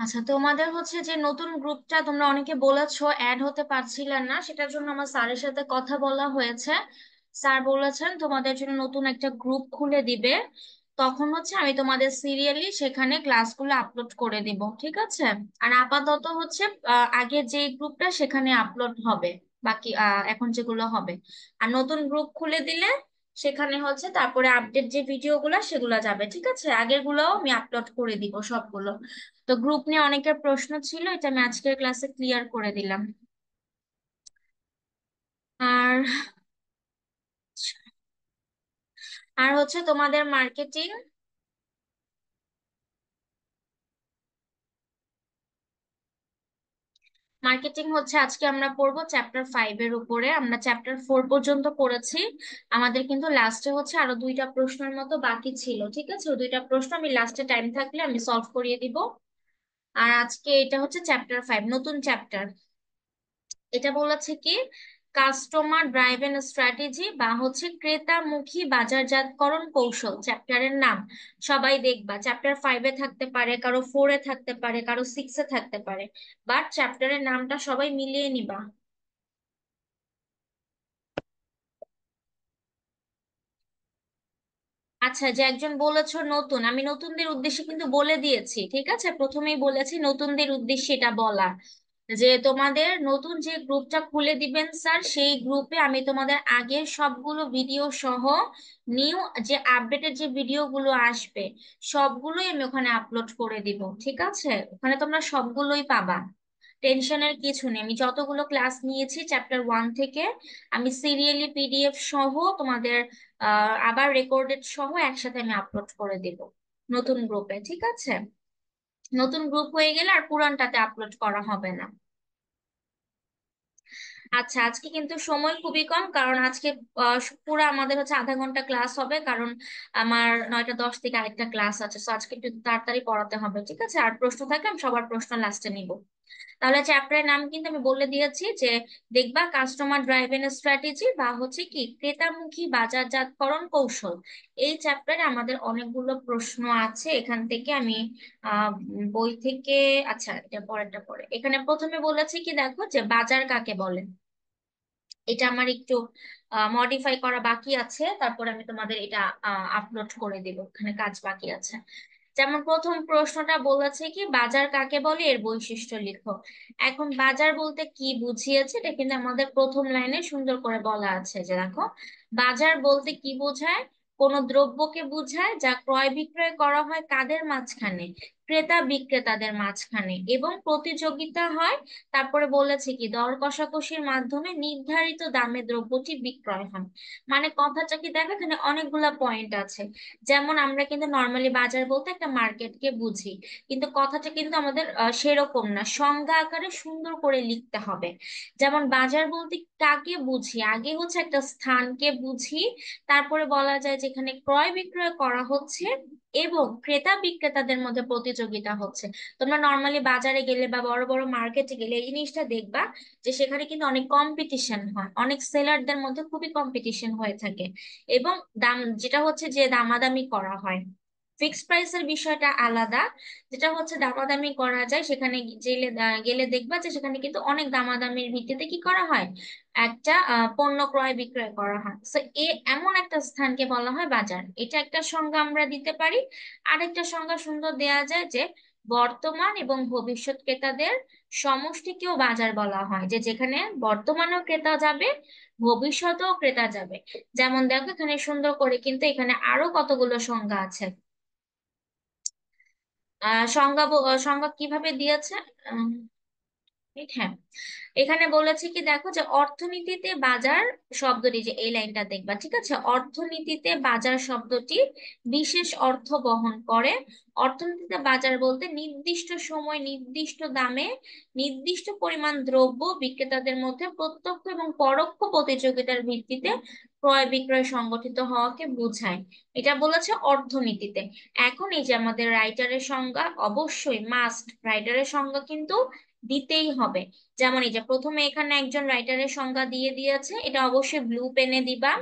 আচ্ছা, তোমাদের হচ্ছে যে নতুন গ্রুপটা তোমরা অনেকে বলেছো অ্যাড হতে পারছিলে না, সেটার জন্য আমার স্যারের সাথে কথা বলা হয়েছে। স্যার বলেছেন তোমাদের জন্য নতুন একটা গ্রুপ খুলে দিবে। তখন হচ্ছে আমি তোমাদের সিরিয়ালি সেখানে ক্লাসগুলো আপলোড করে দিব, ঠিক আছে? আর আপাতত হচ্ছে আগের যে গ্রুপটা সেখানে আপলোড হবে, বাকি এখন যেগুলো হবে। আর নতুন গ্রুপ খুলে দিলে সেখানে হচ্ছে তারপরে আপডেট যে ভিডিওগুলো সেগুলো যাবে, ঠিক আছে? আগের গুলোও আমি আপলোড করে দিব সবগুলো। তো গ্রুপ নিয়ে অনেকের প্রশ্ন ছিল, এটা আমি আজকের ক্লাসে ক্লিয়ার করে দিলাম। আর আর হচ্ছে তোমাদের মার্কেটিং। মার্কেটিং হচ্ছে আজকে আমরা পড়বো চ্যাপ্টার 5 এর উপরে। আমরা চ্যাপ্টার 4 পর্যন্ত পড়েছি। আমাদের কিন্তু লাস্টে হচ্ছে আরো 2টা প্রশ্নের মতো বাকি ছিল, ঠিক আছে? ওই 2টা প্রশ্ন আমি লাস্টে টাইম থাকলে আমি সলভ করিয়ে দিব। আর আজকে এটা হচ্ছে চ্যাপ্টার 5, নতুন চ্যাপ্টার। এটা বলেছে কি, কাস্টমার ড্রাইভেন স্ট্র্যাটেজি বা হচ্ছে ক্রেতামুখী বাজারজাতকরণ কৌশল চ্যাপ্টারের নাম। সবাই দেখবা চ্যাপ্টার 5-এ থাকতে পারে, কারো 4-এ থাকতে পারে, কারো 6-এ থাকতে পারে, বাট চ্যাপ্টারের নামটা সবাই মিলিয়ে নিবা। আচ্ছা, যে একজন বলেছো নতুন, আমি নতুনদের উদ্দেশ্যে কিন্তু বলে দিয়েছি, ঠিক আছে? প্রথমেই বলেছি নতুনদের উদ্দেশ্যে এটা বলা, যে তোমাদের নতুন যে গ্রুপটা খুলে দিবেন স্যার, সেই গ্রুপে আমি তোমাদের আগের সবগুলো ভিডিও সহ নিউ যে আপডেটেড যে ভিডিওগুলো আসবে সবগুলোই আমি ওখানে আপলোড করে দিব, ঠিক আছে? ওখানে তোমরা সবগুলোই পাবা। টেনশনের কিছু নেই, আমি যতগুলো ক্লাস নিয়েছি চ্যাপ্টার 1 থেকে আমি সিরিয়ালি পিডিএফ সহ তোমাদের আবার রেকর্ডেড সহ একসাথে আমি আপলোড করে দিব নতুন গ্রুপে, ঠিক আছে? নতুন গ্রুপ হয়ে গেলে আর পুরানটাতে আপলোড করা হবে না। আচ্ছা, আজকে কিন্তু সময় খুবই কম, কারণ আজকে পুরো আমাদের হচ্ছে আধা ঘন্টা ক্লাস হবে, কারণ আমার 9টা 10 থেকে আরেকটা ক্লাস আছে। তো আজকে একটু তাড়াতাড়ি পড়াতে হবে, ঠিক আছে? আর প্রশ্ন থাকলে আমি সবার প্রশ্ন লাস্টে নিব। তাহলে চ্যাপ্টারের নাম কিন্তু আমি বলে দিয়েছি, যে দেখবা কাস্টমার ড্রাইভেন স্ট্র্যাটেজি বা হচ্ছে কি ক্রেতামুখী বাজারজাতকরণ কৌশল। এই চ্যাপ্টারে আমাদের অনেকগুলো প্রশ্ন আছে এখান থেকে আমি বই থেকে। আচ্ছা, এটা পরেরটা পরে, এখানে প্রথমে বলেছি কি, দেখো যে বাজার কাকে বলে। এটা আমার একটু মডিফাই করা বাকি আছে, তারপরে আমি তোমাদের এটা আপলোড করে দেবো, এখানে কাজ বাকি আছে। যেমন প্রথম প্রশ্নটা বলেছে কি, বাজার কাকে বলে এর বৈশিষ্ট্য লিখো। এখন বাজার বলতে কি বুঝিয়েছে এটা কিন্তু আমাদের প্রথম লাইনে সুন্দর করে বলা আছে, যে দেখো বাজার বলতে কি বোঝায়, কোন দ্রব্যকে বোঝায় যা ক্রয় বিক্রয় করা হয় কাদের মাঝখানে, ক্রেতা বিক্রেতাদের মাঝখানে, এবং প্রতিযোগিতা হয়। তারপরে বলেছে কি দর কষাকষির মাধ্যমে নির্ধারিত দামে দ্রব্যটি বিক্রয় হয়। মানে কথাটা কি দেখো, এখানে অনেকগুলা পয়েন্ট আছে। যেমন আমরা কিন্তু নর্মালি বাজার বলতে একটা মার্কেটকে বুঝি, কিন্তু কথাটা কিন্তু আমাদের সেরকম না, সংজ্ঞা আকারে সুন্দর করে লিখতে হবে। যেমন বাজার বলতে কাকে বুঝি, আগে হচ্ছে একটা স্থানকে বুঝি, তারপরে বলা যায় যেখানে ক্রয় বিক্রয় করা হচ্ছে এবং ক্রেতা বিক্রেতাদের মধ্যে প্রতিযোগিতা হচ্ছে। তোমরা নর্মালি বাজারে গেলে বা বড় বড় মার্কেটে গেলে এই জিনিসটা দেখবা, যে সেখানে কিন্তু অনেক কম্পিটিশন হয়, অনেক সেলারদের মধ্যে খুবই কম্পিটিশন হয়ে থাকে, এবং দাম যেটা হচ্ছে যে দামাদামি করা হয়। ফিক্সড প্রাইসের বিষয়টা আলাদা, যেটা হচ্ছে দামাদামি করা যায়, সেখানে গেলে দেখবা যে সেখানে কিন্তু অনেক দামাদামির ভিত্তিতে কি করা হয়, একটা পণ্য ক্রয় বিক্রয় করা হয়। তো এমন একটা স্থানকে বলা হয় বাজার। এটা একটা সংজ্ঞা আমরা দিতে পারি। আরেকটা সংজ্ঞা সুন্দর দেয়া যায়, যে বর্তমান এবং ভবিষ্যৎ ক্রেতাদের সমষ্টিকেও বাজার বলা হয়, যে যেখানে বর্তমানেও ক্রেতা যাবে, ভবিষ্যতেও ক্রেতা যাবে। যেমন দেখো এখানে সুন্দর করে কিন্তু এখানে আরো কতগুলো সংজ্ঞা আছে। সংজ্ঞা কিভাবে দিয়েছে? হ্যাঁ, এখানে বলেছে কি দেখো, যে অর্থনীতিতে বাজার শব্দটি, যে এই লাইনটা দেখবা, ঠিক আছে? অর্থনীতিতে বাজার শব্দটি বিশেষ অর্থ বহন করে। অর্থনীতিতে বাজার বলতে নির্দিষ্ট সময় নির্দিষ্ট দামে নির্দিষ্ট পরিমাণ দ্রব্য বিক্রেতাদের মধ্যে প্রত্যক্ষ এবং পরোক্ষ প্রতিযোগিতার ভিত্তিতে ক্রয় বিক্রয় সংগঠিত হওয়াকে বোঝায়। এটা বলেছে অর্থনীতিতে। এখন এই যে আমাদের রাইটারের সংজ্ঞা, অবশ্যই মাস্ট রাইটারের সংজ্ঞা কিন্তু দিতেই হবে। যেমন এই যে প্রথমে এখানে একজন রাইটারের সংজ্ঞা দিয়ে দিয়েছে, এটা অবশ্যই ব্লু পেনে দিবা।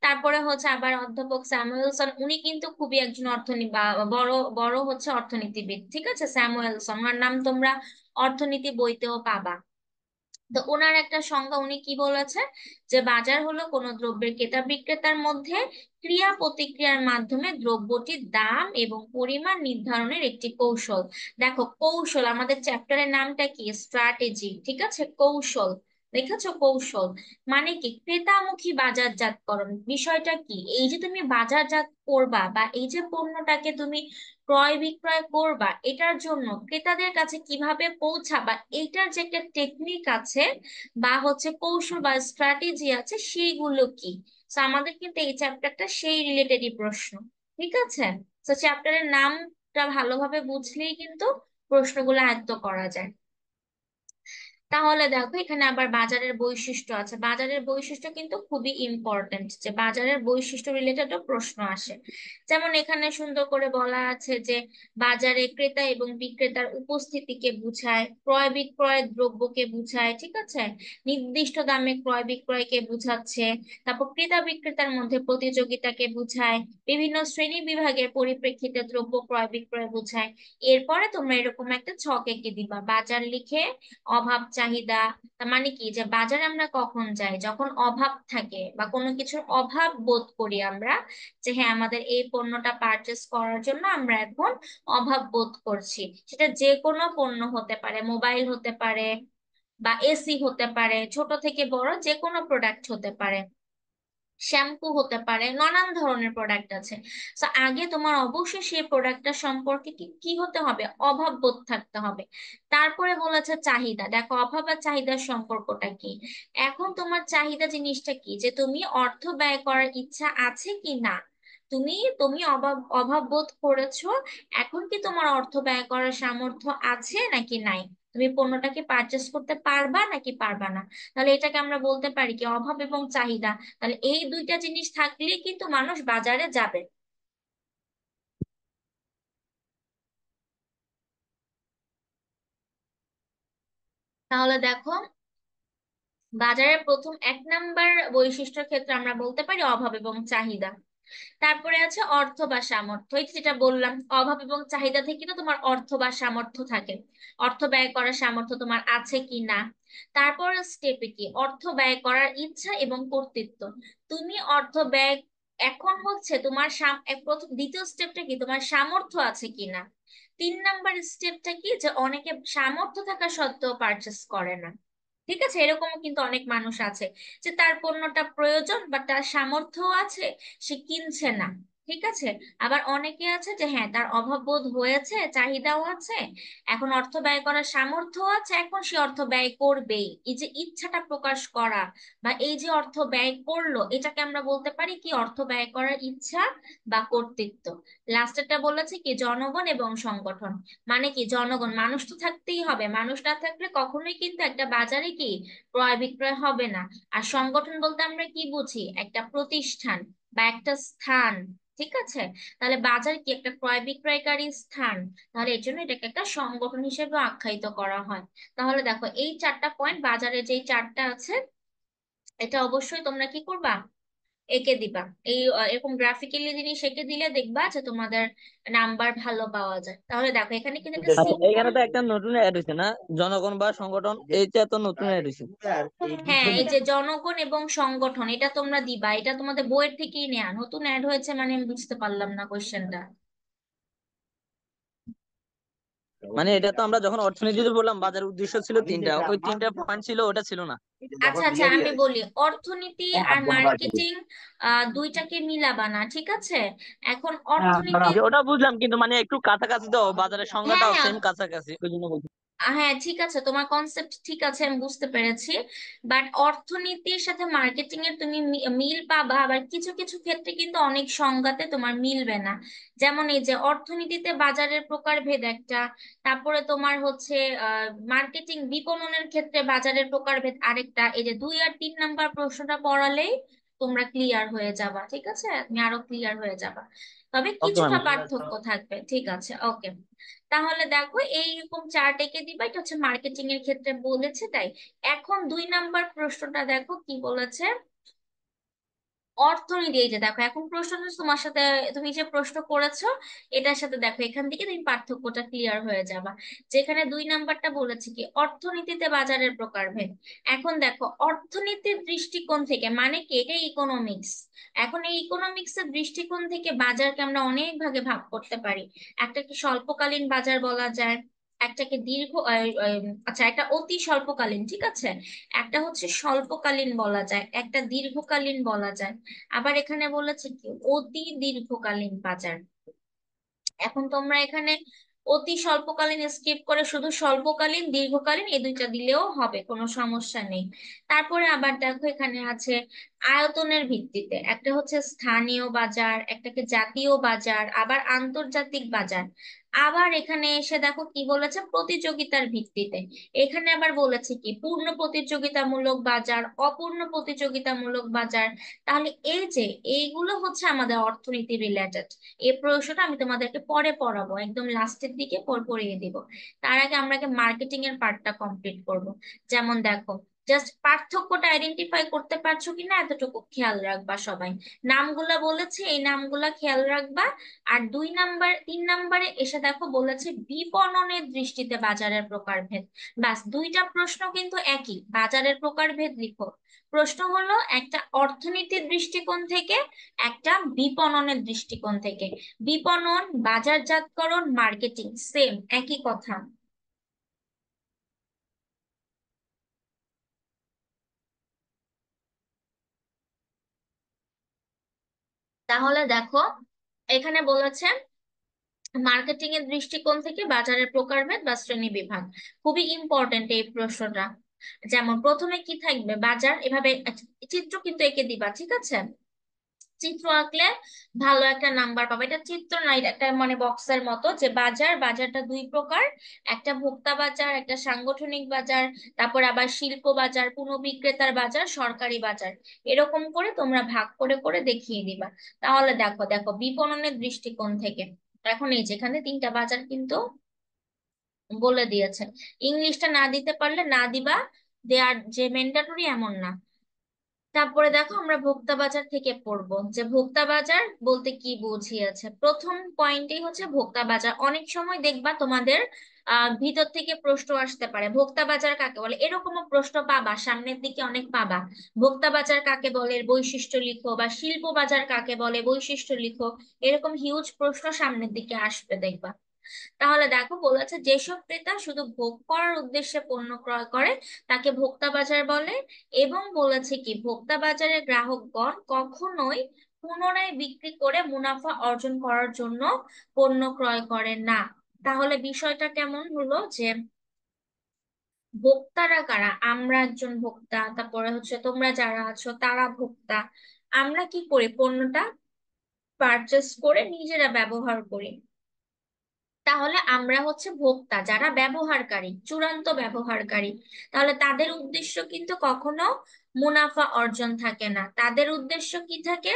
তারপরে হচ্ছে আবার অধ্যাপক স্যামুয়েলসন, উনি কিন্তু খুবই একজন অর্থনীতি বা বড় বড় হচ্ছে অর্থনীতিবিদ, ঠিক আছে, স্যামুয়েলসন, ওনার নাম তোমরা অর্থনীতি বইতেও পাবা। তো ওনার একটা সংজ্ঞা উনি কি বলেছে, যে বাজার হলো কোনো দ্রব্যের ক্রেতা বিক্রেতার মধ্যে ক্রিয়া প্রতিক্রিয়ার মাধ্যমে দ্রব্যটির দাম এবং পরিমাণ নির্ধারণের একটি কৌশল। দেখো কৌশল, আমাদের চ্যাপ্টারের নামটা কি, স্ট্র্যাটেজি, ঠিক আছে, কৌশল, দেখেছো, কৌশল মানে কি ক্রেতামুখী বাজারজাতকরণ। বিষয়টা কি, এই যে তুমি বাজারজাত করবা বা এই যে পণ্যটাকে তুমি ক্রয় বিক্রয় করবা, এটার জন্য ক্রেতাদের কাছে কিভাবে পৌঁছাবা, এইটার যে একটা টেকনিক আছে বা হচ্ছে কৌশল বা স্ট্র্যাটেজি আছে, সেইগুলো কি। তো আমাদের কিন্তু এই চ্যাপ্টারটা সেই রিলেটেডই প্রশ্ন, ঠিক আছে। তো চ্যাপ্টারের নামটা ভালোভাবে বুঝলেই কিন্তু প্রশ্নগুলো আয়ত্ত করা যায়। তাহলে দেখো এখানে আবার বাজারের বৈশিষ্ট্য আছে, বাজারের বৈশিষ্ট্য কিন্তু খুবই ইম্পর্টেন্ট, যে বাজারের বৈশিষ্ট্য রিলেটেডও প্রশ্ন আসে। যেমন এখানে সুন্দর করে বলা আছে যে বাজারে ক্রেতা এবং বিক্রেতার উপস্থিতিকে বুঝায়, ক্রয় বিক্রয় দ্রব্যকে বুঝায়, ঠিক আছে, নির্দিষ্ট দামে ক্রয় বিক্রয়কে বুঝাচ্ছে। তারপর ক্রেতা বিক্রেতার মধ্যে প্রতিযোগিতাকে বুঝায়, বিভিন্ন শ্রেণী বিভাগের পরিপ্রেক্ষিতে দ্রব্য ক্রয় বিক্রয় বুঝায়। এরপরে তোমরা এরকম একটা ছক এঁকে দিবা, বাজার লিখে অভাব চাহিদা। তার মানে কি, যে বাজারে আমরা কখন যাই, যখন অভাব থাকে বা কোনো কিছুর অভাব বোধ করি আমরা, যে হ্যাঁ আমাদের এই পণ্যটা পারচেস করার জন্য আমরা এখন অভাব বোধ করছি। সেটা যে কোনো পণ্য হতে পারে, মোবাইল হতে পারে বা এসি হতে পারে, ছোট থেকে বড় যে কোনো প্রোডাক্ট হতে পারে, শ্যাম্পু হতে পারে, নানান ধরনের প্রোডাক্ট আছে। তো আগে তোমার অবশ্যই সেই প্রোডাক্টটা সম্পর্কে কি কি হতে হবে, অভাব বোধ থাকতে হবে। তারপরে বলেছে চাহিদা, দেখো অভাব আর চাহিদার সম্পর্কটা কি। এখন তোমার চাহিদা জিনিসটা কি, যে তুমি অর্থ ব্যয় করার ইচ্ছা আছে কি না, তুমি তুমি অভাব অভাব বোধ করেছো, এখন কি তোমার অর্থ ব্যয় করার সামর্থ্য আছে নাকি নাই, তুমি পণ্যটাকে পারচেস করতে পারবা নাকি পারবা না। তাহলে এটাকে আমরা বলতে পারি কি, অভাব এবং চাহিদা। তাহলে এই দুইটা জিনিস থাকলেই কিন্তু মানুষ বাজারে যাবে। তাহলে দেখো বাজারের প্রথম 1 নাম্বার বৈশিষ্ট্যের ক্ষেত্রে আমরা বলতে পারি অভাব এবং চাহিদা। তারপরে আছে অর্থ বা সামর্থ্য, এই যে যেটা বললাম, অভাব এবং চাহিদা থেকে কিন্তু তোমার অর্থ বা সামর্থ্য থাকে, অর্থ ব্যয় করার সামর্থ্য তোমার আছে কি না। তারপর স্টেপে কি, অর্থ ব্যয় করার ইচ্ছা এবং কর্তৃত্ব, তুমি অর্থ ব্যয়, এখন হচ্ছে তোমার প্রথম দ্বিতীয় স্টেপটা কি, তোমার সামর্থ্য আছে কিনা। 3 নাম্বার স্টেপটা কি, যে অনেকে সামর্থ্য থাকা সত্ত্বেও পারচেস করে না, ঠিক আছে, এরকমও কিন্তু অনেক মানুষ আছে, যে তার পণ্যটা প্রয়োজন বা তার সামর্থ্য আছে, সে কিনছে না, ঠিক আছে। আবার অনেকে আছে যে হ্যাঁ তার অভাব বোধ হয়েছে, চাহিদাও আছে, এখন অর্থ ব্যয় করার সামর্থ্য আছে, এখন সে অর্থ ব্যয় করবেই, এই যে ইচ্ছাটা প্রকাশ করা বা এই যে অর্থ ব্যয় করলো, এটাকে আমরা বলতে পারি কি, অর্থ ব্যয় করার ইচ্ছা বা কর্তৃত্ব। লাস্টেরটা বলেছে কি, জনগণ এবং সংগঠন, মানে কি জনগণ, মানুষ তো থাকতেই হবে, মানুষ না থাকলে কখনোই কিন্তু একটা বাজারে কি ক্রয় বিক্রয় হবে না। আর সংগঠন বলতে আমরা কি বুঝি, একটা প্রতিষ্ঠান বা একটা স্থান, ঠিক আছে। তাহলে বাজার কি একটা ক্রয় বিক্রয়কারী স্থান, তাহলে এর জন্য এটাকে একটা সংগঠন হিসেবে আখ্যায়িত করা হয়। তাহলে দেখো এই 4টা পয়েন্ট, বাজারে যেই 4টা আছে, এটা অবশ্যই তোমরা কি করবা, এঁকে দিবা। এই এরকম গ্রাফিক্যালি জিনিস এঁকে দিলে দেখবা যে তোমাদের নাম্বার ভালো পাওয়া যায়। তাহলে দেখো এখানে কিন্তু একটা আচ্ছা, সিম্পল, এখানে তো একটা নতুন অ্যাড হয়েছে না, জনগণ বা সংগঠন, এইটা তো নতুন অ্যাড হয়েছে। হ্যাঁ এই যে জনগণ এবং সংগঠন, এটা তোমরা দিবা, এটা তোমাদের বইয়ের থেকেই নেয়া, নতুন অ্যাড হয়েছে মানে আমি বুঝতে পারলাম না কোশ্চেনটা। মানে এটা তো আমরা যখন অর্থনীতিতে বললাম, বাজার উদ্দেশ্য ছিল তিনটা, ওই তিনটা পয়েন্ট ছিল, ওটা ছিল না। আচ্ছা আচ্ছা আমি বলি, অর্থনীতি আর মার্কেটিং দুইটাকে মিলাবা না, ঠিক আছে। এখন অর্থনীতি, যে ওটা বুঝলাম, কিন্তু মানে একটু কাছাকাছি তো, বাজারের হ্যাঁ সংজ্ঞাটাও হ্যাঁ, সেম কাছাকাছি, ওই জন্য বলছি। হ্যাঁ ঠিক আছে, তোমার কনসেপ্ট ঠিক আছে, আমি বুঝতে পেরেছি। বাট অর্থনীতির সাথে মার্কেটিং এর তুমি মিল পাবা, আবার কিছু কিছু ক্ষেত্রে কিন্তু অনেক সংজ্ঞাতে তোমার মিলবে না। যেমন এই যে অর্থনীতিতে বাজারের প্রকারভেদ একটা, তারপরে তোমার হচ্ছে মার্কেটিং বিপণনের ক্ষেত্রে বাজারের প্রকারভেদ আরেকটা, এই যে 2 আর 3 নাম্বার প্রশ্নটা পড়ালেই তোমরা ক্লিয়ার হয়ে যাবা, ঠিক আছে, তুমি আরো ক্লিয়ার হয়ে যাবা। তবে ওকে ম্যাম। কিছুটা পার্থক্য থাকবে, ঠিক আছে, ওকে। তাহলে দেখো এইরকম চার্ট এঁকে দিবা, এটা হচ্ছে মার্কেটিং এর ক্ষেত্রে বলেছে তাই। এখন 2 নাম্বার প্রশ্নটা দেখো কি বলেছে, অর্থনীতি, এই যে দেখো এখন প্রশ্ন তোমার সাথে, তুমি যে প্রশ্ন করেছো এটার সাথে দেখো এখান থেকে তুমি পার্থক্যটা ক্লিয়ার হয়ে যাবা। যেখানে 2 নাম্বারটা বলেছে কি অর্থনীতিতে বাজারের প্রকারভেদ। এখন দেখো অর্থনীতির দৃষ্টিকোণ থেকে, মানে কি এটা ইকোনমিক্স। এখন এই ইকোনমিক্স এর দৃষ্টিকোণ থেকে বাজারকে আমরা অনেক ভাগে ভাগ করতে পারি। একটাকে স্বল্পকালীন বাজার বলা যায়, একটাকে দীর্ঘ আচ্ছা একটা অতি স্বল্পকালীন, ঠিক আছে, একটা হচ্ছে স্বল্পকালীন বলা যায়, একটা দীর্ঘকালীন বলা যায়। আবার এখানে বলেছে কি অতি দীর্ঘকালীন বাজার। এখন তোমরা এখানে অতি স্বল্পকালীন স্কিপ করে শুধু স্বল্পকালীন দীর্ঘকালীন এই দুইটা দিলেও হবে, কোনো সমস্যা নেই। তারপরে আবার দেখো এখানে আছে আয়তনের ভিত্তিতে, একটা হচ্ছে স্থানীয় বাজার, একটাকে জাতীয় বাজার, আবার আন্তর্জাতিক বাজার। আবার এখানে এসে দেখো কি বলেছে প্রতিযোগিতার ভিত্তিতে। এখানে আবার বলেছে কি পূর্ণ প্রতিযোগিতামূলক বাজার, অপূর্ণ প্রতিযোগিতামূলক বাজার। তাহলে এই যে এইগুলো হচ্ছে আমাদের অর্থনীতি রিলেটেড। এই প্রশ্নটা আমি তোমাদেরকে পরে পড়াবো, একদম লাস্টের দিকে পড়িয়ে দিব। তার আগে আমরা মার্কেটিং এর পার্টটা কমপ্লিট করব। যেমন দেখো, জাস্ট পার্থক্যটা আইডেন্টিফাই করতে পারছো কিনা এতটুকু খেয়াল রাখবা সবাই। নামগুলা বলেছে, এই নামগুলা খেয়াল রাখবা। আর 2 নাম্বার 3 নাম্বারে এসে দেখো বলেছে বিপণনের দৃষ্টিতে বাজারের প্রকারভেদ। বাস, দুইটা প্রশ্ন কিন্তু একই, বাজারের প্রকারভেদ লিখো। প্রশ্ন হলো একটা অর্থনীতির দৃষ্টিকোণ থেকে, একটা বিপণনের দৃষ্টিকোণ থেকে। বিপণন, বাজারজাতকরণ, মার্কেটিং সেম একই কথা। তাহলে দেখো এখানে বলেছে মার্কেটিং এর দৃষ্টিকোণ থেকে বাজারের প্রকারভেদ বা শ্রেণী বিভাগ। খুবই ইম্পর্টেন্ট এই প্রশ্নটা। যেমন প্রথমে কি থাকবে, বাজার এভাবে চিত্র কিন্তু এঁকে দিবা, ঠিক আছে। চিত্র আঁকলে ভালো একটা নাম্বার পাবে। এটা চিত্র না, এটা একটা মানে বক্সের মতো, যে বাজারটা 2 প্রকার। একটা ভোক্তা বাজার, একটা সাংগঠনিক বাজার, তারপর আবার শিল্প বাজার, পুনঃবিক্রেতার বাজার, সরকারি বাজার। এরকম করে তোমরা ভাগ করে করে দেখিয়ে দিবা। তাহলে দেখো দেখো বিপণনের দৃষ্টিকোণ থেকে, এখন এই যেখানে 3টা বাজার কিন্তু বলে দিয়েছে। ইংলিশটা না দিতে পারলে না দিবা, দেয়ার যে ম্যান্ডেটরি এমন না। তারপরে দেখো আমরা ভোক্তা বাজার থেকে পড়বো যে ভোক্তা বাজার বলতে কি বুঝিয়েছে। প্রথম পয়েন্টই হচ্ছে ভোক্তা বাজার। অনেক সময় দেখবা তোমাদের ভিতর থেকে প্রশ্ন আসতে পারে ভোক্তা বাজার কাকে বলে, এরকমও প্রশ্ন পাবা, সামনের দিকে অনেক পাবা। ভোক্তা বাজার কাকে বলে এর বৈশিষ্ট্য লিখো, বা শিল্প বাজার কাকে বলে বৈশিষ্ট্য লিখো। এরকম হিউজ প্রশ্ন সামনের দিকে আসবে দেখবা। তাহলে দেখো বলেছে যেসব ক্রেতা শুধু ভোগ করার উদ্দেশ্যে পণ্য ক্রয় করে তাকে ভোক্তা বাজার বলে। এবং বলেছে কি ভোক্তা বাজারে গ্রাহকগণ কখনোই পুনরায় বিক্রি করে মুনাফা অর্জন করার জন্য পণ্য ক্রয় করে না। তাহলে বিষয়টা কেমন হলো যে ভোক্তারা কারা, আমরা একজন ভোক্তা, তারপরে হচ্ছে তোমরা যারা আছো তারা ভোক্তা। আমরা কি করি, পণ্যটা পারচেস করে নিজেরা ব্যবহার করি। তাহলে আমরা হচ্ছে ভোক্তা, যারা ব্যবহারকারী, চূড়ান্ত ব্যবহারকারী। তাহলে তাদের উদ্দেশ্য কিন্তু কখনো মুনাফা অর্জন থাকে না। তাদের উদ্দেশ্য কি থাকে,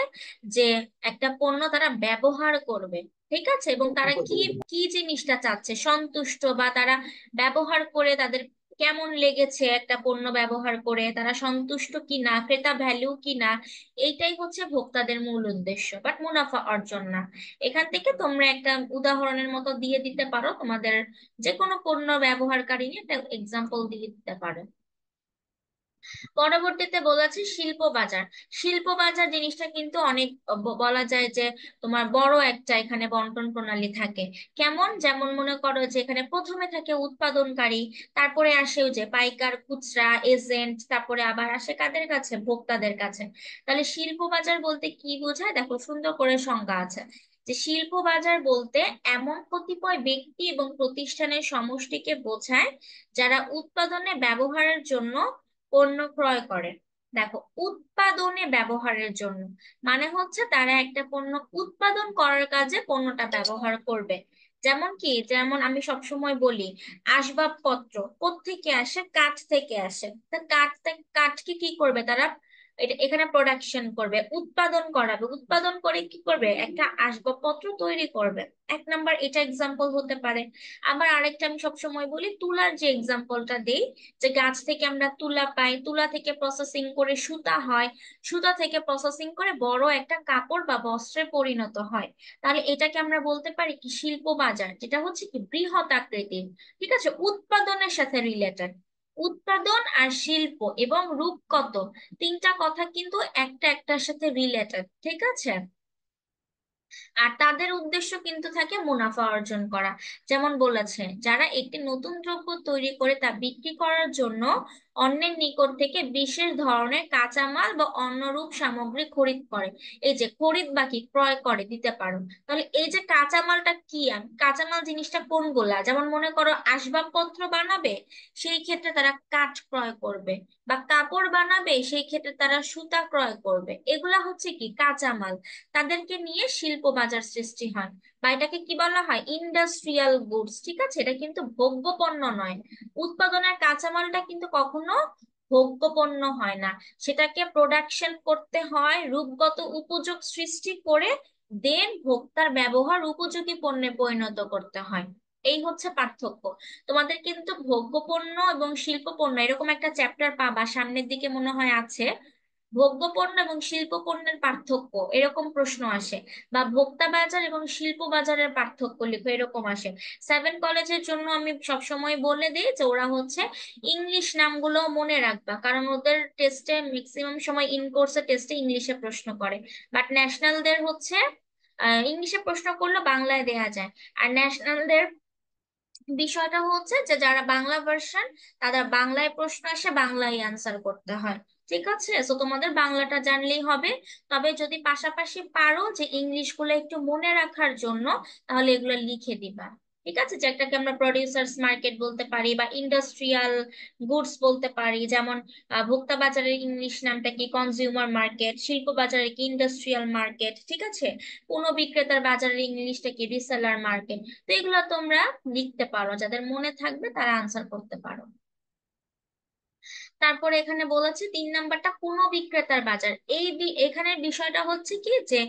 যে একটা পণ্য তারা ব্যবহার করবে, ঠিক আছে, এবং তারা কি কি জিনিসটা চাচ্ছে সন্তুষ্ট, বা তারা ব্যবহার করে তাদের কেমন লেগেছে, একটা পণ্য ব্যবহার করে তারা সন্তুষ্ট কিনা, ক্রেতা ভ্যালু কিনা। এইটাই হচ্ছে ভোক্তাদের মূল উদ্দেশ্য, বাট মুনাফা অর্জন না। এখান থেকে তোমরা একটা উদাহরণের মতো দিয়ে দিতে পারো, তোমাদের যে কোনো পণ্য ব্যবহারকারী নিয়ে একটা এক্সাম্পল দিয়ে দিতে পারো। পরবর্তীতে বলেছে শিল্প বাজার। শিল্প বাজার জিনিসটা কিন্তু অনেক বলা যায় যে তোমার বড় একটা এখানে বন্টন প্রণালী থাকে। কেমন, যেমন মনে করো যে এখানে প্রথমে থাকে উৎপাদনকারী, তারপরে আসে ওই যে পাইকার, খুচরা, এজেন্ট, তারপরে আবার আসে কাদের কাছে, ভোক্তাদের কাছে। তাহলে শিল্প বাজার বলতে কি বোঝায়, দেখো সুন্দর করে সংজ্ঞা আছে, যে শিল্প বাজার বলতে এমন কতিপয় ব্যক্তি এবং প্রতিষ্ঠানের সমষ্টিকে বোঝায় যারা উৎপাদনে ব্যবহারের জন্য পণ্য ক্রয় করে। দেখো উৎপাদনে ব্যবহারের জন্য মানে হচ্ছে তারা একটা পণ্য উৎপাদন করার কাজে পণ্যটা ব্যবহার করবে। যেমন কি, যেমন আমি সবসময় বলি আসবাবপত্র কোত্থেকে আসে, কাঠ থেকে আসে। তা কাঠকে কি করবে তারা, এটা এখানে প্রোডাকশন করবে, উৎপাদন করাবে, উৎপাদন করে কি করবে, একটা আসবাবপত্র তৈরি করবে। এক নাম্বার এটা এক্সাম্পল হতে পারে। আবার আরেকটা আমি সবসময় বলি, তুলার যে এক্সাম্পলটা দেই, যে গাছ থেকে আমরা তুলা পাই, তুলা থেকে প্রসেসিং করে সুতা হয়, সুতা থেকে প্রসেসিং করে বড় একটা কাপড় বা বস্ত্রে পরিণত হয়। তাহলে এটাকে আমরা বলতে পারি কি শিল্প বাজার, যেটা হচ্ছে কি বৃহৎ আকৃতির। ঠিক আছে, উৎপাদনের সাথে রিলেটেড। উৎপাদন আর শিল্প এবং রূপগত, তিনটা কথা কিন্তু একটা একটার সাথে রিলেটেড। ঠিক আছে, আর তাদের উদ্দেশ্য কিন্তু থাকে মুনাফা অর্জন করা। যেমন বলেছে, যারা একটি নতুন দ্রব্য তৈরি করে তা বিক্রি করার জন্য অন্যের নিকট থেকে বিশেষ ধরনের কাঁচামাল বা অন্যরূপ সামগ্রী খরিদ করে। এই যে খরিদ বা কি ক্রয় করে দিতে পারো। তাহলে এই যে কাঁচামালটা কি, আমি কাঁচামাল জিনিসটা কোনগুলা, যেমন মনে করো আসবাবপত্র বানাবে, সেই ক্ষেত্রে তারা কাঠ ক্রয় করবে। বা কাপড় বানাবে, সেই ক্ষেত্রে তারা সুতা ক্রয় করবে। এগুলা হচ্ছে কি কাঁচামাল। তাদেরকে নিয়ে শিল্প বাজার সৃষ্টি হয়। বা এটাকে কি বলা হয়, ইন্ডাস্ট্রিয়াল গুডস। ঠিক আছে, এটা কিন্তু ভোগ্য পণ্য নয়। উৎপাদনের কাঁচামালটা কিন্তু কখনো ভোগ্য পণ্য হয় না। সেটাকে প্রোডাকশন করতে হয়, রূপগত উপযোগ সৃষ্টি করে দেন ভোক্তার ব্যবহার উপযোগী পণ্যে পরিণত করতে হয়। এই হচ্ছে পার্থক্য। তোমাদের কিন্তু ভোগ্য পণ্য এবং শিল্প পণ্য এরকম একটা চ্যাপ্টার পাবা সামনের দিকে, মনে হয় আছে, ভোগ্য পণ্য এবং শিল্প পণ্যের পার্থক্য, এরকম প্রশ্ন আসে। বা ভোক্তা বাজার এবং শিল্প বাজারের পার্থক্য লিখো, এরকম আসে। 7 কলেজের জন্য আমি সবসময় বলে দিই যে ওরা হচ্ছে ইংলিশ নামগুলো মনে রাখবা, কারণ ওদের টেস্টে ম্যাক্সিমাম সময় ইন কোর্সে টেস্টে ইংলিশে প্রশ্ন করে। বাট ন্যাশনালদের হচ্ছে ইংলিশে প্রশ্ন করলে বাংলায় দেয়া যায়। আর ন্যাশনালদের বিষয়টা হচ্ছে যে যারা বাংলা ভার্সন, তাদের বাংলায় প্রশ্ন আসে, বাংলায় আনসার করতে হয়। ঠিক আছে, তো তোমাদের বাংলাটা জানলেই হবে। তবে যদি পাশাপাশি পারো যে ইংলিশ গুলো একটু মনে রাখার জন্য, তাহলে এগুলো লিখে দিবা। ঠিক আছে, যে একটাকে আমরা প্রডিউসার্স মার্কেট বলতে পারি বা ইন্ডাস্ট্রিয়াল গুডস বলতে পারি। যেমন ভোক্তা বাজারের ইংলিশ নামটা কি, কনজিউমার মার্কেট। শিল্প বাজারে কি, ইন্ডাস্ট্রিয়াল মার্কেট। ঠিক আছে, কোনো বিক্রেতার বাজারের ইংলিশটা কি, রিসেলার মার্কেট। তো এগুলো তোমরা লিখতে পারো, যাদের মনে থাকবে তারা আনসার করতে পারো। তারপরে এখানে বলেছে 3 নাম্বারটা পুনঃ বিক্রেতার বাজার। এখানের বিষয়টা হচ্ছে কি যে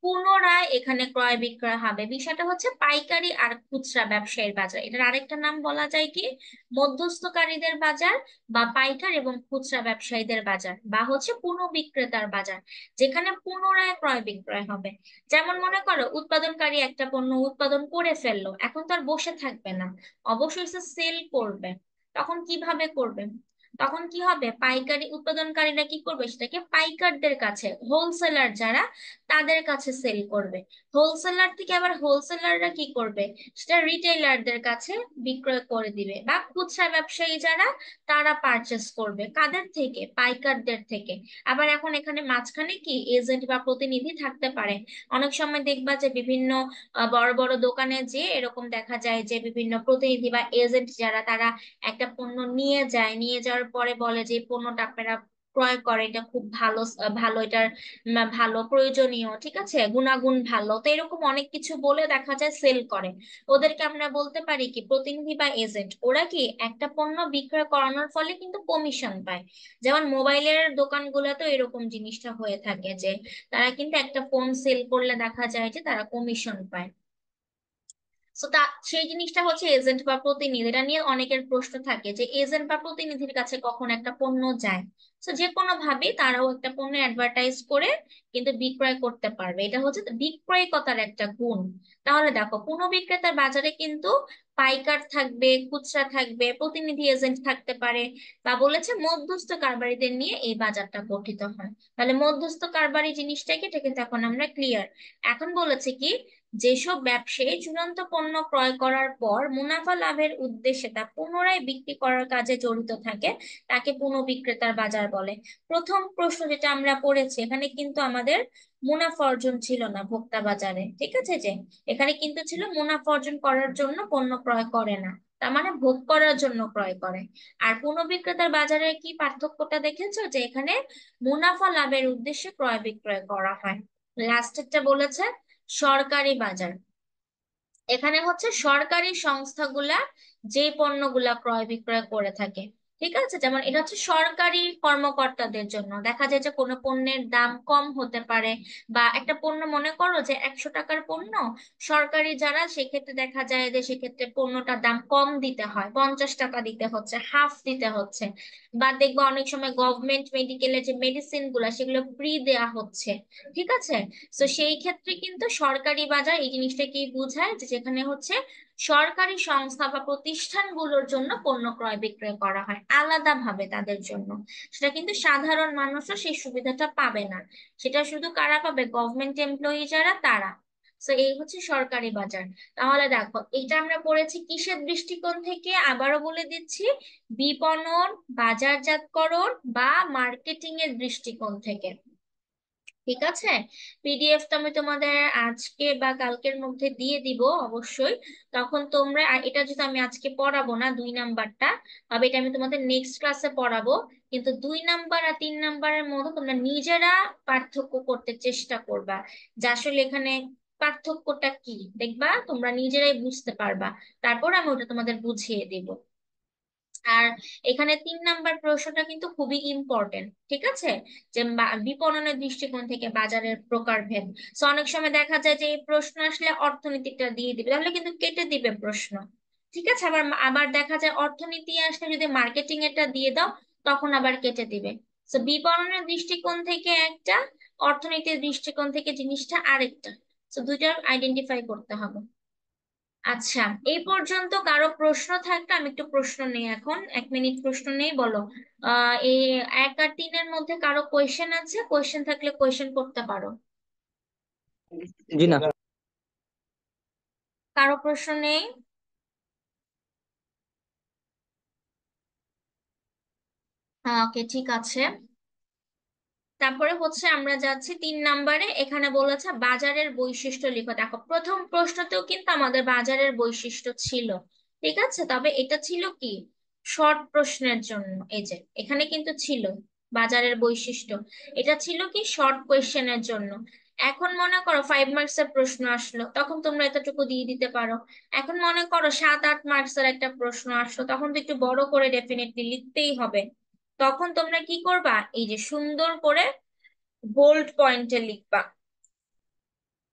পুনরায় এখানে ক্রয় বিক্রয় হবে। বিষয়টা হচ্ছে পাইকারি আর খুচরা ব্যবসায়ীর বাজার, এটার আরেকটা নাম বলা যায় কি মধ্যস্থকারীদের বাজার, বা পাইকার এবং খুচরা ব্যবসায়ীদের বাজার, বা হচ্ছে পুনঃ বিক্রেতার বাজার, যেখানে পুনরায় ক্রয় বিক্রয় হবে। যেমন মনে করো উৎপাদনকারী একটা পণ্য উৎপাদন করে ফেললো, এখন তো আর বসে থাকবে না, অবশ্যই সে সেল করবে। তখন কিভাবে করবে, তখন কি হবে, পাইকারি উৎপাদনকারীরা কি করবে, সেটাকে পাইকারদের কাছে, হোলসেলার যারা, তাদের কাছে সেল করবে। হোলসেলার থেকে আবার হোলসেলাররা কি করবে, সেটা রিটেইলারদের কাছে বিক্রয় করে দিবে। বা খুচরা ব্যবসায়ী যারা, তারা পারচেস করবে কাদের থেকে, পাইকারদের থেকে। আবার এখন এখানে মাঝখানে কি এজেন্ট বা প্রতিনিধি থাকতে পারে। অনেক সময় দেখবা যে বিভিন্ন বড় বড় দোকানে যে এরকম দেখা যায় যে বিভিন্ন প্রতিনিধি বা এজেন্ট যারা, তারা একটা পণ্য নিয়ে যায়, নিয়ে যাওয়ার পরে বলে যে এই পণ্যটা আপনারা ক্রয় করে, এটা খুব ভালো, ভালো এটার ভালো প্রয়োজনীয়, ঠিক আছে, গুণাগুণ ভালো, তো এরকম অনেক কিছু বলে দেখা যায় সেল করে। ওদেরকে আমরা বলতে পারি কি প্রতিনিধি বা এজেন্ট। ওরা কি একটা পণ্য বিক্রয় করানোর ফলে কিন্তু কমিশন পায়। যেমন মোবাইলের দোকানগুলোতে এরকম জিনিসটা হয়ে থাকে যে তারা কিন্তু একটা ফোন সেল করলে দেখা যায় যে তারা কমিশন পায়। তো সেই জিনিসটা হচ্ছে এজেন্ট বা প্রতিনিধি। এটা নিয়ে অনেকের প্রশ্ন থাকে যে এজেন্ট বা প্রতিনিধির কাছে কখন একটা পণ্য যায়। তো যে কোনো ভাবে তারাও একটা পণ্য অ্যাডভার্টাইজ করে কিন্তু বিক্রয় করতে পারবে, এটা হচ্ছে বিক্রয়কতার একটা গুণ। তাহলে দেখো পুনঃ বিক্রেতার বাজারে কিন্তু পাইকার থাকবে, খুচরা থাকবে, প্রতিনিধি এজেন্ট থাকতে পারে। বা বলেছে মধ্যস্থ কারবারিদের নিয়ে এই বাজারটা গঠিত হয়। তাহলে মধ্যস্থ কারবারি জিনিসটাকে, এটা কিন্তু এখন আমরা ক্লিয়ার। এখন বলেছে কি, যেসব ব্যবসায়ী চূড়ান্ত পণ্য ক্রয় করার পর মুনাফা লাভের উদ্দেশ্যে তা পুনরায় বিক্রি করার কাজে জড়িত থাকে, তাকে পুনঃবিক্রেতার বাজার বলে। প্রথম প্রশ্ন যেটা আমরা পড়েছি, এখানে কিন্তু আমাদের মুনাফা অর্জন ছিল না ভোক্তা বাজারে। ঠিক আছে, যে এখানে কিন্তু ছিল মুনাফা অর্জন করার জন্য পণ্য ক্রয় করে না, তার মানে ভোগ করার জন্য ক্রয় করে। আর পুনঃবিক্রেতার বাজারে কি পার্থক্যটা দেখেছো, যে এখানে মুনাফা লাভের উদ্দেশ্যে ক্রয় বিক্রয় করা হয়। লাস্টেরটা বলেছে সরকারি বাজার। এখানে হচ্ছে সরকারি সংস্থাগুলা যে পণ্যগুলা ক্রয় বিক্রয় করে থাকে। ঠিক আছে, যেমন এটা হচ্ছে সরকারি কর্মকর্তাদের জন্য, দেখা যায় যে কোনো পণ্যের দাম কম হতে পারে, বা একটা পণ্য মনে করো যে 100 টাকার পণ্য, সরকারি যারা, সেক্ষেত্রে দেখা যায় যে সেক্ষেত্রে পণ্যটার দাম কম দিতে হয়, 50 টাকা দিতে হচ্ছে, হাফ দিতে হচ্ছে। বা দেখবো অনেক সময় গভর্নমেন্ট মেডিকেলের যে মেডিসিন গুলা সেগুলো ফ্রি দেয়া হচ্ছে। ঠিক আছে, তো সেই ক্ষেত্রে কিন্তু সরকারি বাজার এই জিনিসটা কি বোঝায়, যে যেখানে হচ্ছে সরকারি সংস্থা বা প্রতিষ্ঠানগুলোর জন্য পণ্য ক্রয় বিক্রয় করা হয় আলাদাভাবে তাদের জন্য। সেটা কিন্তু সাধারণ মানুষও সেই সুবিধাটা পাবে না। সেটা শুধু কারা পাবে? গভর্নমেন্ট এমপ্লয়ি যারা, তারা। তো এই হচ্ছে সরকারি বাজার। তাহলে দেখো, এটা আমরা পড়েছি কিসের দৃষ্টিকোণ থেকে, আবারও বলে দিচ্ছি, বিপণন, বাজারজাতকরণ বা মার্কেটিং এর দৃষ্টিকোণ থেকে। ঠিক আছে, পিডিএফ তো আমি তোমাদের আজকে বা কালকের মধ্যে দিয়ে দিব অবশ্যই। তখন তোমরা, আর এটা যদি আমি আজকে পড়াবো না 2 নাম্বারটা, তবে এটা আমি তোমাদের নেক্সট ক্লাসে পড়াবো। কিন্তু 2 নাম্বার আর 3 নাম্বারের মধ্যে তোমরা নিজেরা পার্থক্য করতে চেষ্টা করবা, যে আসলে এখানে পার্থক্যটা কি, দেখবা তোমরা নিজেরাই বুঝতে পারবা। তারপর আমি ওটা তোমাদের বুঝিয়ে দিব। আর এখানে 3 নাম্বার প্রশ্নটা কিন্তু খুবই ইম্পর্টেন্ট, ঠিক আছে, যে বিপণনের দৃষ্টিকোণ থেকে বাজারের প্রকারভেদ। তো অনেক সময় দেখা যায় যে এই প্রশ্ন আসলে অর্থনীতিটা দিয়ে দিবে, তাহলে কিন্তু কেটে দিবে প্রশ্ন। ঠিক আছে, আবার আবার দেখা যায় অর্থনীতি আসলে যদি মার্কেটিং এটা দিয়ে দাও, তখন আবার কেটে দিবে। তো বিপণনের দৃষ্টিকোণ থেকে একটা, অর্থনীতির দৃষ্টিকোণ থেকে জিনিসটা আরেকটা। তো দুইটা আইডেন্টিফাই করতে হবে। আচ্ছা, এই পর্যন্ত কারো প্রশ্ন থাকলে আমি একটু প্রশ্ন নেই, এখন 1 মিনিট প্রশ্ন নেই, বলো। এই 1 আর 3-এর মধ্যে কারো কোয়েশ্চেন আছে? কোয়েশ্চেন থাকলে কোয়েশ্চেন করতে পারো। জি না। কারো প্রশ্ন নেই? ওকে, ঠিক আছে। তারপরে হচ্ছে আমরা যাচ্ছি 3 নাম্বারে, এখানে বলেছে বাজারের বৈশিষ্ট্য লিখো। দেখো, প্রথম প্রশ্নতেও কিন্তু আমাদের বাজারের বৈশিষ্ট্য ছিল। ঠিক আছে, তবে এটা ছিল কি, শর্ট প্রশ্নের জন্য। এই যে এখানে কিন্তু ছিল বাজারের বৈশিষ্ট্য, এটা ছিল কি শর্ট কোয়েশ্চেনের জন্য। এখন মনে করো 5 মার্কসের প্রশ্ন আসলো, তখন তোমরা এতটুকু দিয়ে দিতে পারো। এখন মনে করো 7-8 মার্কসের একটা প্রশ্ন আসলো, তখন তো একটু বড় করে ডেফিনেটলি লিখতেই হবে। তখন তোমরা কি করবা, এই যে সুন্দর করে বোল্ড পয়েন্টে লিখবা।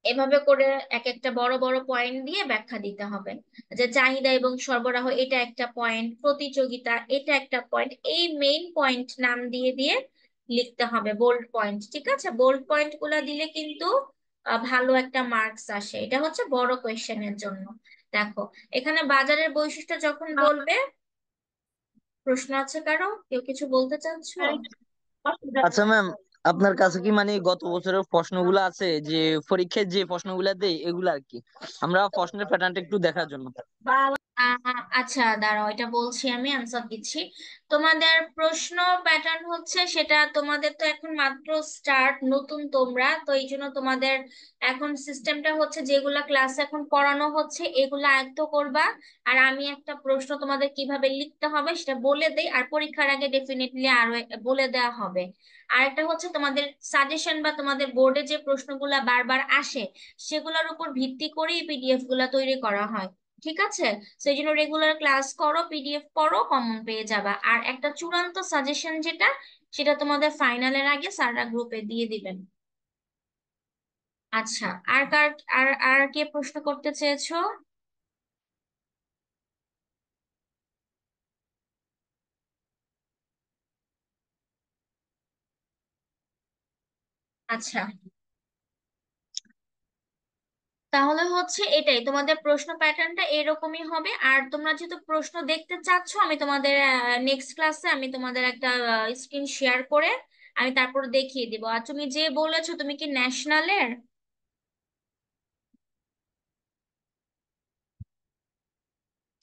এভাবে করে এক একটা বড় বড় পয়েন্ট দিয়ে ব্যাখ্যা দিতে হবে, যে চাহিদা এবং সরবরাহ এটা একটা পয়েন্ট, প্রতিযোগিতা এটা একটা পয়েন্ট, এই মেইন পয়েন্ট নাম দিয়ে দিয়ে লিখতে হবে বোল্ড পয়েন্ট। ঠিক আছে, বোল্ড পয়েন্ট গুলা দিলে কিন্তু ভালো একটা মার্কস আসে। এটা হচ্ছে বড় কোয়েশ্চেনের জন্য। দেখো, এখানে বাজারের বৈশিষ্ট্য যখন বলবে, প্রশ্ন আছে কারো? কেউ কিছু বলতে চাচ্ছো? আচ্ছা ম্যাম, আপনার কাছে কি মানে গত বছরের প্রশ্নগুলো আছে, যে পরীক্ষায় যে প্রশ্নগুলো দেয় এগুলা আর কি, আমরা প্রশ্নের প্যাটার্নটা একটু দেখার জন্য। আচ্ছা, দাঁড়াও, এটা বলছি, আমি আনসার দিচ্ছি। তোমাদের প্রশ্ন প্যাটার্ন হচ্ছে, সেটা তোমাদের তো এখন মাত্র স্টার্ট, নতুন তোমরা তো, এই জন্য তোমাদের এখন সিস্টেমটা হচ্ছে যেগুলা ক্লাস এখন পড়ানো হচ্ছে এগুলা আয়ত্ত করবা। আর আমি একটা প্রশ্ন তোমাদের কিভাবে লিখতে হবে সেটা বলে দেই, আর পরীক্ষার আগে ডেফিনেটলি আরো বলে দেওয়া হবে। আর একটা হচ্ছে তোমাদের সাজেশন বা তোমাদের বোর্ডে যে প্রশ্নগুলা বারবার আসে, সেগুলোর উপর ভিত্তি করেই পিডিএফ গুলা তৈরি করা হয়। ঠিক আছে, সেই জন্য রেগুলার ক্লাস করো, পিডিএফ পড়ো, কমন পেয়ে যাবা। আর একটা চূড়ান্ত সাজেশন যেটা, সেটা তোমাদের ফাইনালের আগে স্যাররা গ্রুপে দিয়ে দিবেন। আচ্ছা, আর কার, আর আর কে প্রশ্ন করতে চেয়েছো? আচ্ছা, তাহলে হচ্ছে এটাই তোমাদের প্রশ্ন প্যাটার্নটা এরকমই হবে। আর তোমরা যেহেতু প্রশ্ন দেখতে চাচ্ছ, আমি তোমাদের নেক্সট ক্লাসে আমি তোমাদের একটা স্ক্রিন শেয়ার করে আমি তারপর দেখিয়ে দিব। আর তুমি যে বলেছো, তুমি কি ন্যাশনালের?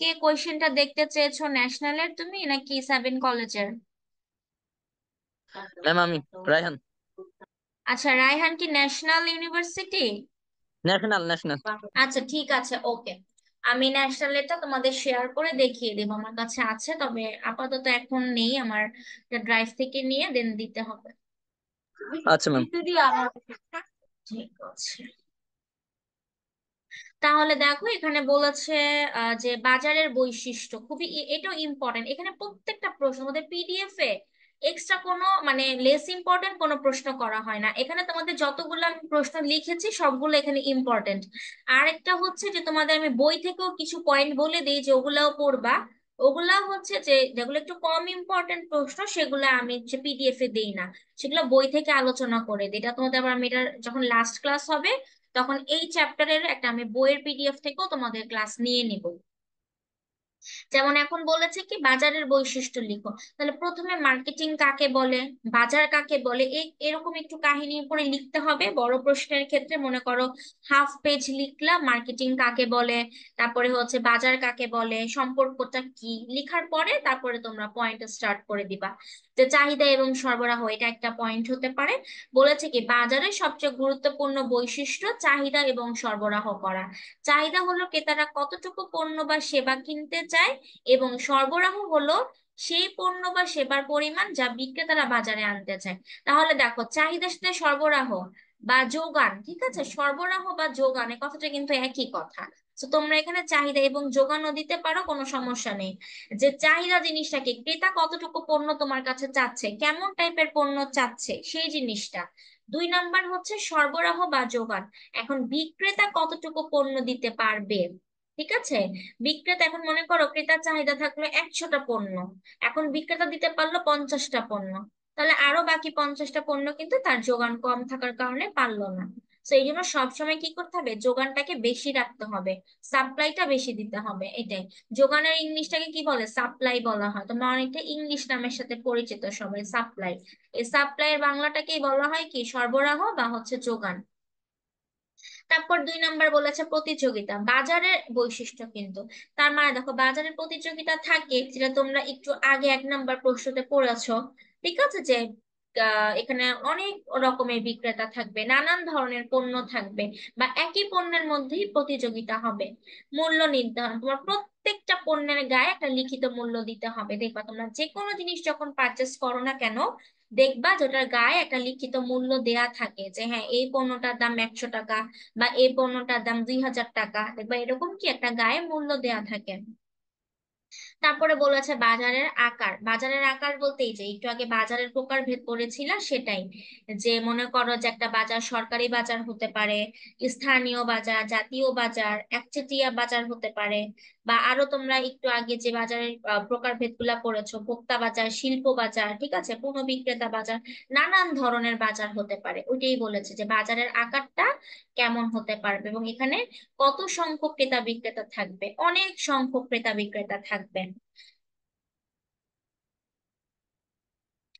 কে কোয়েশ্চেনটা দেখতে চেয়েছো, ন্যাশনালের তুমি নাকি 7 কলেজের? ম্যাম আমি রায়হান। আচ্ছা, রায়হান কি ন্যাশনাল ইউনিভার্সিটি? National national. আচ্ছা, ঠিক আছে, ওকে। আমি ন্যাশনালেরটা তোমাদের শেয়ার করে দেখিয়ে দেবো, আমার কাছে আছে, তবে আপাতত এখন নেই আমার, ড্রাইভ থেকে নিয়ে দেন দিতে হবে। আচ্ছা ম্যাম। ঠিক আছে, তাহলে দেখো এখানে বলেছে যে বাজারের বৈশিষ্ট্য খুবই এটাও ইম্পর্টেন্ট, এখানে প্রত্যেকটা প্রশ্ন, ওদের পিডিএফ এ এক্সট্রা কোনো মানে লেস ইম্পর্টেন্ট কোনো প্রশ্ন করা হয় না। এখানে তোমাদের যতগুলো আমি প্রশ্ন লিখেছি সবগুলো এখানে ইম্পর্টেন্ট। আর একটা হচ্ছে যে তোমাদের আমি বই থেকেও কিছু পয়েন্ট বলে দিই যে ওগুলাও পড়বা। ওগুলা হচ্ছে যে যেগুলো একটু কম ইম্পর্টেন্ট প্রশ্ন সেগুলো আমি হচ্ছে পিডিএফ এ দিই না, সেগুলো বই থেকে আলোচনা করে দিই। এটা তোমাদের আবার আমি এটা যখন লাস্ট ক্লাস হবে তখন এই চ্যাপ্টারের একটা আমি বইয়ের পিডিএফ থেকেও তোমাদের ক্লাস নিয়ে নিব। যেমন এখন বলেছে কি বাজারের বৈশিষ্ট্য লিখো, তাহলে প্রথমে মার্কেটিং কাকে বলে, বাজার কাকে বলে, এই এরকম একটু কাহিনী উপরে লিখতে হবে। বড় প্রশ্নের ক্ষেত্রে মনে করো হাফ পেজ লিখলা মার্কেটিং কাকে বলে, তারপরে হচ্ছে বাজার কাকে বলে, সম্পর্কটা কি, লিখার পরে তারপরে তোমরা পয়েন্ট স্টার্ট করে দিবা। যে চাহিদা এবং সরবরাহ এটা একটা পয়েন্ট হতে পারে। বলেছে কি বাজারের সবচেয়ে গুরুত্বপূর্ণ বৈশিষ্ট্য চাহিদা এবং সরবরাহ করা। চাহিদা হলো ক্রেতারা কতটুকু পণ্য বা সেবা কিনতে চায়, এবং সরবরাহ হলো সেই পণ্য বা সেবার পরিমাণ যা বিক্রেতারা বাজারে আনতে চায়। তাহলে দেখো চাহিদার সাথে সরবরাহ বা যোগান, ঠিক আছে, সরবরাহ বা যোগান এই কথাটা কিন্তু একই কথা। তো তোমরা এখানে চাহিদা এবং যোগানও দিতে পারো, কোনো সমস্যা নেই। যে চাহিদা জিনিসটাকে ক্রেতা কতটুকু পণ্য তোমার কাছে চাচ্ছে, কেমন টাইপের পণ্য চাচ্ছে সেই জিনিসটা। 2 নাম্বার হচ্ছে সরবরাহ বা যোগান, এখন বিক্রেতা কতটুকু পণ্য দিতে পারবে। ঠিক আছে, বিক্রেতা এখন মনে করো ক্রেতার চাহিদা থাকলো 100টা পণ্য, এখন বিক্রেতা দিতে পারলো 50টা পণ্য, তাহলে আরো বাকি 50টা পণ্য কিন্তু তার যোগান কম থাকার কারণে পারলো না। তো এই জন্য সবসময় কি করতে হবে, যোগানটাকে বেশি রাখতে হবে, সাপ্লাইটা বেশি দিতে হবে, এটাই। যোগানের ইংলিশটাকে কি বলে, সাপ্লাই বলা হয়। তোমরা অনেকটা ইংলিশ নামের সাথে পরিচিত সবাই, সাপ্লাই। এই সাপ্লাইয়ের বাংলাটাকেই বলা হয় কি, সরবরাহ বা হচ্ছে যোগান। তারপর 2 নাম্বার বলেছে প্রতিযোগিতা, বাজারের বৈশিষ্ট্য কিন্তু। তার মানে দেখো বাজারের প্রতিযোগিতা থাকে, যেটা তোমরা একটু আগে 1 নাম্বার প্রশ্নতে পড়েছো। ঠিক আছে, যে এখানে অনেক রকমের বিক্রেতা থাকবে, নানান ধরনের পণ্য থাকবে, বা একই পণ্যের মধ্যেই প্রতিযোগিতা হবে। মূল্য নির্ধারণ, তোমার প্রত্যেকটা পণ্যের গায়ে একটা লিখিত মূল্য দিতে হবে। দেখবা তোমরা যে কোনো জিনিস যখন পারচেস করো না কেন, দেখবা যে ওটার গায়ে একটা লিখিত মূল্য দেয়া থাকে, যে হ্যাঁ এই পণ্যটার দাম 100 টাকা বা এই পণ্যটার দাম 2000 টাকা, দেখবা এরকম কি একটা গায়ে মূল্য দেয়া থাকে। তারপরে বলেছে বাজারের আকার, বাজারের আকার বলতে এই যে একটু আগে বাজারের প্রকারভেদ পড়েছিল সেটাই। যে মনে করো যে একটা বাজার সরকারি বাজার হতে পারে, স্থানীয় বাজার, জাতীয় বাজার, একচেটিয়া বাজার হতে পারে, বা আরো তোমরা একটু আগে যে বাজারের প্রকারভেদ গুলা পড়েছো, ভোক্তা বাজার, শিল্প বাজার, ঠিক আছে, পুনঃ বিক্রেতা বাজার, নানান ধরনের বাজার হতে পারে। ওইটাই বলেছে যে বাজারের আকারটা কেমন হতে পারবে, এবং এখানে কত সংখ্যক ক্রেতা বিক্রেতা থাকবে, অনেক সংখ্যক ক্রেতা বিক্রেতা থাকবে।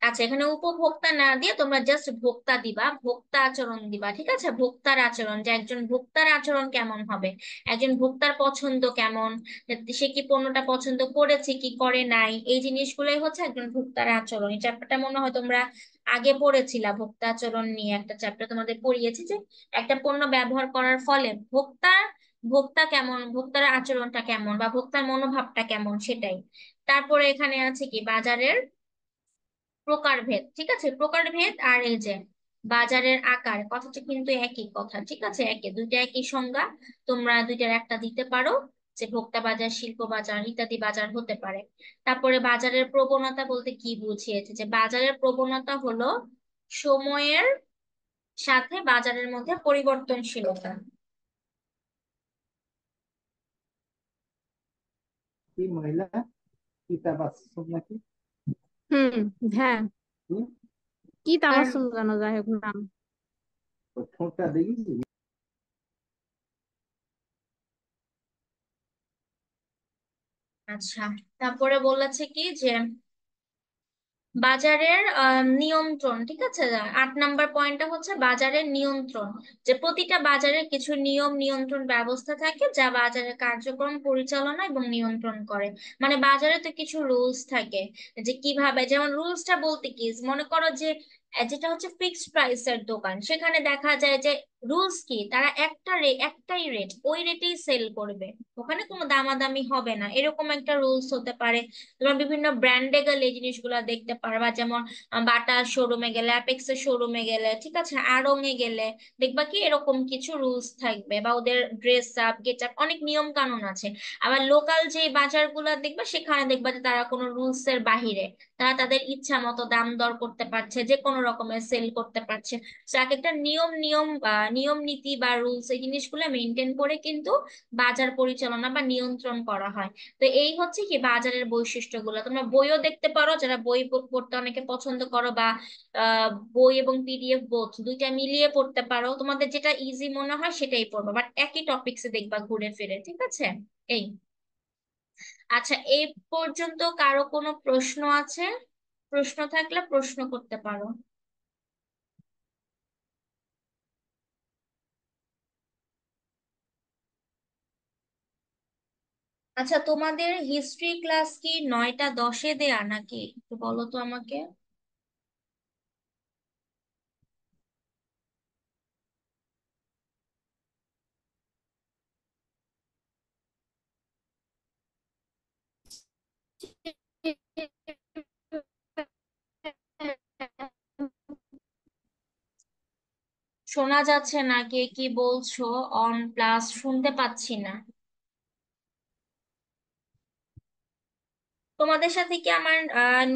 আচ্ছা, এখানে উপভোক্তা না দিয়ে তোমরা জাস্ট ভোক্তা দিবা, ভোক্তা আচরণ দিবা, ঠিক আছে, ভোক্তার আচরণ, যে একজন ভোক্তার আচরণ কেমন হবে, একজন ভোক্তার পছন্দ কেমন, সে কি পণ্যটা পছন্দ করেছে কি করে নাই, এই জিনিসগুলোই হচ্ছে একজন ভোক্তার আচরণ। এই চ্যাপ্টারটা মনে হয় তোমরা আগে পড়েছিলা, ভোক্তা আচরণ নিয়ে একটা চ্যাপ্টার তোমাদের পড়িয়েছি, যে একটা পণ্য ব্যবহার করার ফলে ভোক্তার ভোক্তা কেমন, ভোক্তার আচরণটা কেমন বা ভোক্তার মনোভাবটা কেমন সেটাই। তারপরে এখানে আছে কি বাজারের প্রকারভেদ, ঠিক আছে, প্রকারভেদ আর এই যে বাজারের আকার, কথাটা কিন্তু একই কথা, ঠিক আছে, দুইটা একই সংজ্ঞা। তোমরা দুইটার একটা দিতে পারো, যে ভোক্তা বাজার, শিল্প বাজার ইত্যাদি বাজার হতে পারে। তারপরে বাজারের প্রবণতা বলতে কি বুঝিয়েছে, যে বাজারের প্রবণতা হলো সময়ের সাথে বাজারের মধ্যে পরিবর্তনশীলতা। কি মহিলা কি তাবাসসুম নাকি হুম। হ্যাঁ। কি? কি আর তাবাসসুম যেন যাই হোক নাম। ওর ঠোঁটটা দেখেছি। আচ্ছা, তারপরে বলেছে কি যে বাজারের নিয়ন্ত্রণ, ঠিক আছে, 8 নাম্বার পয়েন্টটা হচ্ছে বাজারের নিয়ন্ত্রণ, যে প্রতিটা বাজারের কিছু নিয়ম নিয়ন্ত্রণ ব্যবস্থা থাকে যা বাজারের কার্যক্রম পরিচালনা এবং নিয়ন্ত্রণ করে। মানে বাজারে তো কিছু রুলস থাকে, যে কিভাবে, যেমন রুলসটা বলতে কি, মনে করো যে যেটা হচ্ছে ফিক্সড প্রাইসের দোকান, সেখানে দেখা যায় যে রুলস কি, তারা একটাই রেট, ওই রেটেই সেল করবে, ওখানে কোনো দামাদামি হবে না, এরকম একটা রুলস হতে পারে। তোমরা বিভিন্ন ব্র্যান্ডে গেলে এই জিনিসগুলো দেখতে পারবা, যেমন বাটা শোরুমে গেলে, অ্যাপেক্সের শোরুমে গেলে, ঠিক আছে, আড়ং এ গেলে দেখবা কি এরকম কিছু রুলস থাকবে, বা ওদের ড্রেস আপ গেট আপ অনেক নিয়ম কানুন আছে। আবার লোকাল যে বাজারগুলো দেখবা সেখানে দেখবা যে তারা কোনো রুলস এর বাহিরে, তারা তাদের ইচ্ছা মতো দাম দর করতে পারছে, যে কোনো রকমের সেল করতে পারছে। তো এক একটা নিয়ম নীতি বা রুলস, এই জিনিসগুলো মেনটেন করে কিন্তু বাজার পরিচালনা বা নিয়ন্ত্রণ করা হয়। তো এই হচ্ছে কি বাজারের বৈশিষ্ট্যগুলো। তোমরা বইও দেখতে পারো, যারা বই পড়তে অনেকে পছন্দ করো, বা বই এবং পিডিএফ বোথ দুইটা মিলিয়ে পড়তে পারো, তোমাদের যেটা ইজি মনে হয় সেটাই পড়বা, বাট একই টপিকসে দেখবা ঘুরে ফিরে, ঠিক আছে। এই, আচ্ছা, এই পর্যন্ত কারো কোনো প্রশ্ন আছে? প্রশ্ন থাকলে প্রশ্ন করতে পারো। আচ্ছা, তোমাদের হিস্ট্রি ক্লাস কি 9টা 10-এ দেয়া নাকি, একটু বলো তো আমাকে। শোনা যাচ্ছে না, কে কি বলছো? অন প্লাস শুনতে পাচ্ছি না। তোমাদের সাথে কি আমার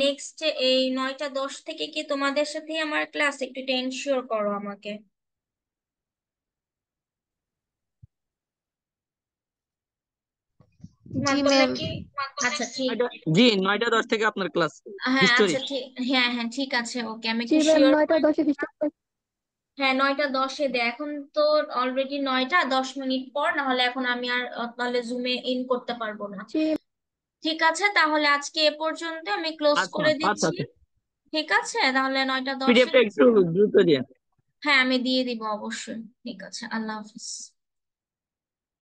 নেক্সট এই 9টা 10 থেকে কি তোমাদের সাথে আমার ক্লাস, একটু এনশিওর করো আমাকে। জি তোমরা ম্যাম। কি, আচ্ছা ঠিক, জি 9টা 10 থেকে আপনার ক্লাস হ্যাঁ হিস্টোরি। আচ্ছা ঠিক, হ্যাঁ হ্যাঁ ঠিক আছে, ওকে, আমি জি একটু ম্যাম, শিওর। 9টা 10-এ ডিস্টার্ব। হ্যাঁ 9টা 10-এ দে, এখন তো অলরেডি 9টা 10 মিনিট পর, না হলে এখন আমি আর তাহলে জুমে ইন করতে পারবো না। জি ঠিক আছে, তাহলে আজকে এ পর্যন্ত আমি ক্লোজ আচ্ছা করে আচ্ছা দিচ্ছি। আচ্ছা, ঠিক আছে, তাহলে 9টা 10-এ। পিডিএফটা একটু দ্রুত দিন। হ্যাঁ আমি দিয়ে দিব অবশ্যই। ঠিক আছে, আল্লাহ হাফিজ।